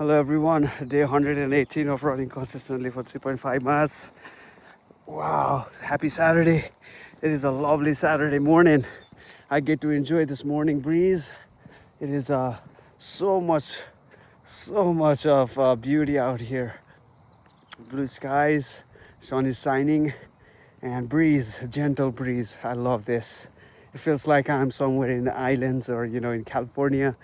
Hello everyone, day 118 of running consistently for 3.5 miles. Wow, happy Saturday. It is a lovely Saturday morning. I get to enjoy this morning breeze. It is so much, so much of beauty out here. Blue skies, sun is shining, and breeze, gentle breeze. I love this. It feels like I'm somewhere in the islands or, in California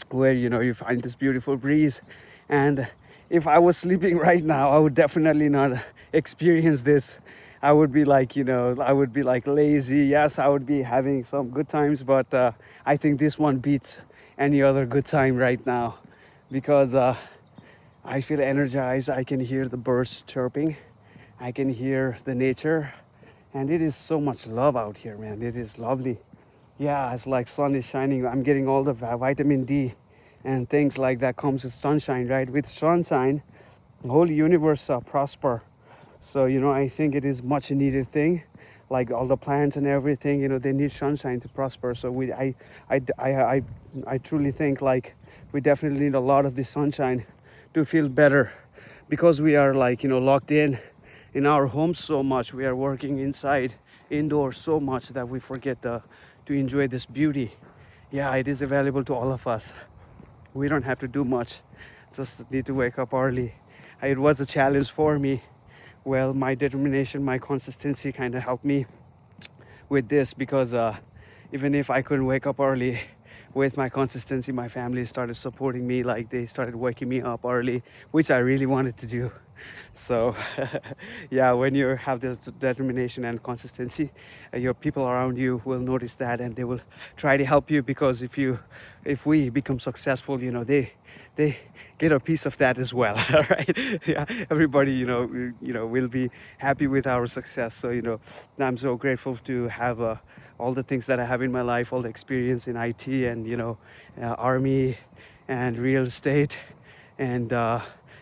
where you find this beautiful breeze. And if I was sleeping right now, I would definitely not experience this. I would be like, I would be like lazy. Yes, I would be having some good times, but I think this one beats any other good time right now because I feel energized. I can hear the birds chirping, I can hear the nature, and it is so much love out here, man. It is lovely. Yeah, it's like sun is shining. I'm getting all the vitamin D and things like that comes with sunshine, right? With sunshine, the whole universe prosper. So I think it is much needed thing. Like all the plants and everything, they need sunshine to prosper. So I truly think like we definitely need a lot of this sunshine to feel better, because we are like locked in our homes so much. We are working inside, indoors so much that we forget to enjoy this beauty. Yeah, it is available to all of us. We don't have to do much, just need to wake up early. It was a challenge for me. Well, my determination, my consistency kind of helped me with this, because even if I couldn't wake up early, with my consistency, my family started supporting me. Like they started waking me up early, which I really wanted to do. So yeah, when you have this determination and consistency, your people around you will notice that, and they will try to help you, because if we become successful, they get a piece of that as well. Right? Yeah, everybody will be happy with our success. So I'm so grateful to have all the things that I have in my life, all the experience in IT and army and real estate, and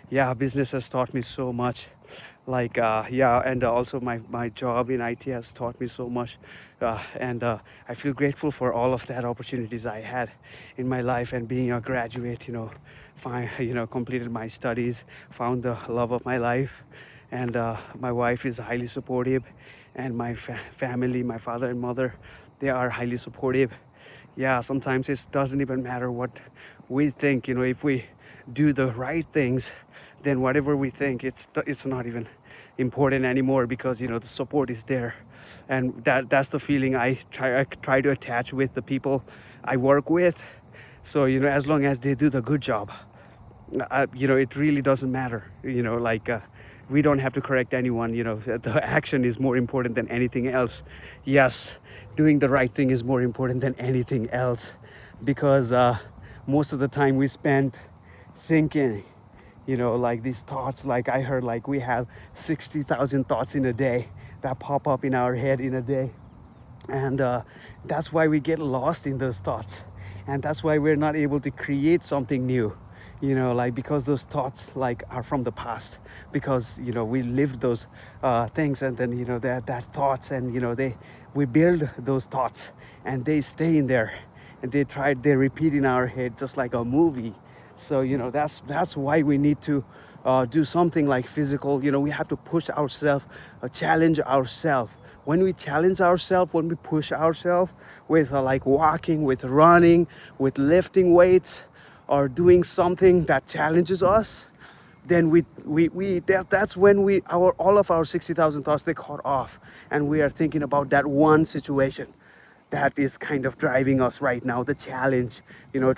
yeah, business has taught me so much. Like yeah, and also my job in IT has taught me so much, and I feel grateful for all of that opportunities I had in my life. And being a graduate, completed my studies, found the love of my life, and my wife is highly supportive, and my family, my father and mother, they are highly supportive. Yeah, sometimes it doesn't even matter what we think. If we do the right things, then whatever we think, it's not even important anymore, because the support is there. And that's the feeling I try to attach with the people I work with. So as long as they do the good job, it really doesn't matter. Like we don't have to correct anyone. The action is more important than anything else. Yes, doing the right thing is more important than anything else, because most of the time we spend thinking, like these thoughts. Like I heard, like we have 60,000 thoughts in a day that pop up in our head in a day. And that's why we get lost in those thoughts, and that's why we're not able to create something new. Like because those thoughts like are from the past, because we lived those things, and then that thoughts, and we build those thoughts, and they stay in there, and they repeat in our head just like a movie. So that's why we need to do something like physical. We have to push ourselves, challenge ourselves. When we challenge ourselves, when we push ourselves with like walking, with running, with lifting weights, or doing something that challenges us, then that's when all of our 60,000 thoughts, they cut off, and we are thinking about that one situation that is kind of driving us right now, the challenge,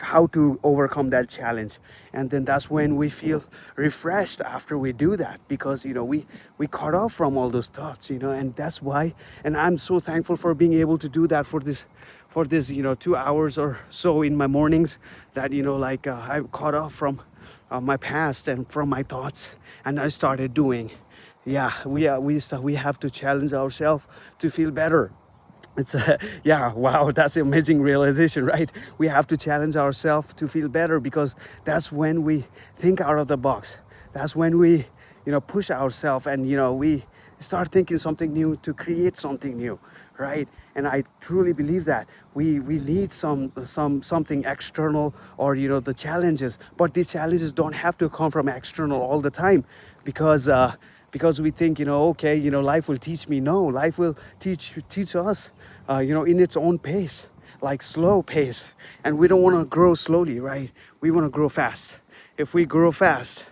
how to overcome that challenge. And then that's when we feel refreshed after we do that, because we cut off from all those thoughts, and that's why. And I'm so thankful for being able to do that for this 2 hours or so in my mornings, that like I'm cut off from my past and from my thoughts, and I started doing. Yeah, we have to challenge ourselves to feel better. It's yeah, wow, that's an amazing realization, right? We have to challenge ourselves to feel better, because that's when we think out of the box. That's when we push ourselves, and we start thinking something new to create something new, right? And I truly believe that we need something external, or the challenges, but these challenges don't have to come from external all the time, because we think, okay, life will teach me. No, life will teach us, in its own pace, like slow pace. And we don't want to grow slowly, right? We want to grow fast. If we grow fast,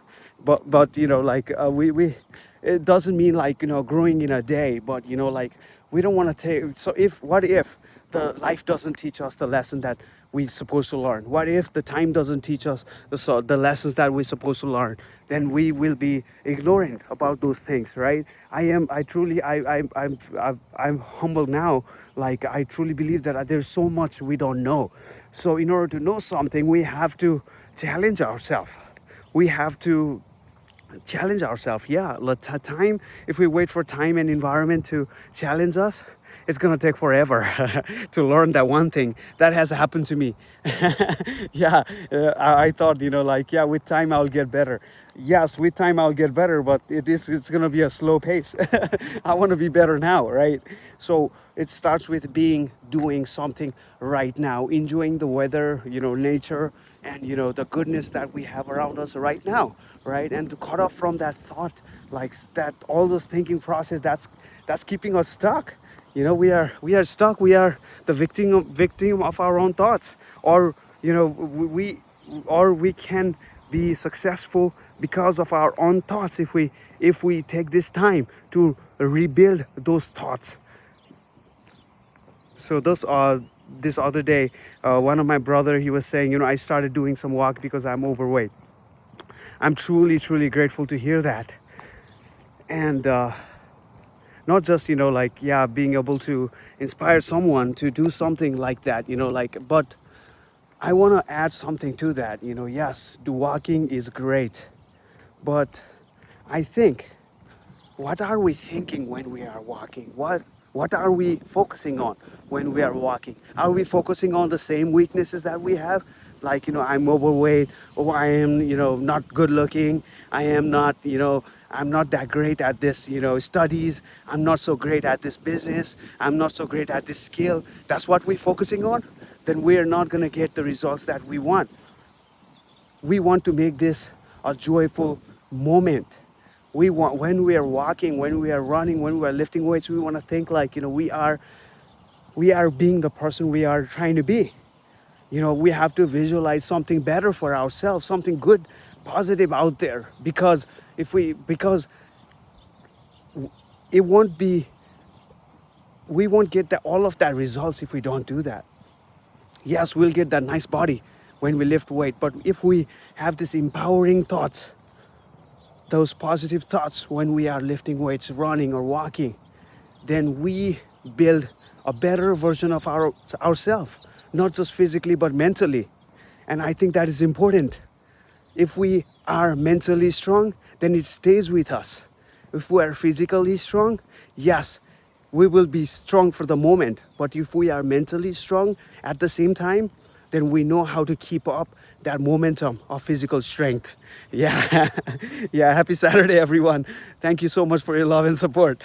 but we it doesn't mean like growing in a day, but like we don't want to take. So what if the life doesn't teach us the lesson that we're supposed to learn? What if the time doesn't teach us the lessons that we're supposed to learn? Then we will be ignorant about those things, right? I'm humble now. Like, I truly believe that there's so much we don't know. So in order to know something, we have to challenge ourselves. We have to challenge ourselves. Yeah, time. If we wait for time and environment to challenge us, it's gonna take forever to learn that one thing. That has happened to me. Yeah, I thought, yeah, with time I'll get better. Yes, with time I'll get better, but it's gonna be a slow pace. I want to be better now, right? So it starts with doing something right now, enjoying the weather, nature, and the goodness that we have around us right now, right? And to cut off from that thought, like that, all those thinking process that's keeping us stuck. We are stuck. We are the victim of our own thoughts, or we can be successful because of our own thoughts if we take this time to rebuild those thoughts. So this other day, one of my brother, he was saying, I started doing some walk because I'm overweight. I'm truly, truly grateful to hear that. And not just, being able to inspire someone to do something like that, but I want to add something to that. Yes, the walking is great, but I think, what are we thinking when we are walking? What are we focusing on when we are walking? Are we focusing on the same weaknesses that we have? Like, I'm overweight, or I am, not good looking. I am not, I'm not that great at this, studies. I'm not so great at this business. I'm not so great at this skill. That's what we're focusing on. Then we are not going to get the results that we want. We want to make this a joyful moment. We want, when we are walking, when we are running, when we are lifting weights, we want to think like, we are being the person we are trying to be. We have to visualize something better for ourselves, something good, positive out there, because it won't be, we won't get all of that results if we don't do that. Yes, we'll get that nice body when we lift weight, but if we have this empowering thoughts, those positive thoughts when we are lifting weights, running or walking, then we build a better version of ourselves, not just physically but mentally. And I think that is important. If we are mentally strong, then it stays with us. If we are physically strong, yes, we will be strong for the moment. But if we are mentally strong at the same time, then we know how to keep up that momentum of physical strength. Yeah. Yeah, happy Saturday, everyone. Thank you so much for your love and support.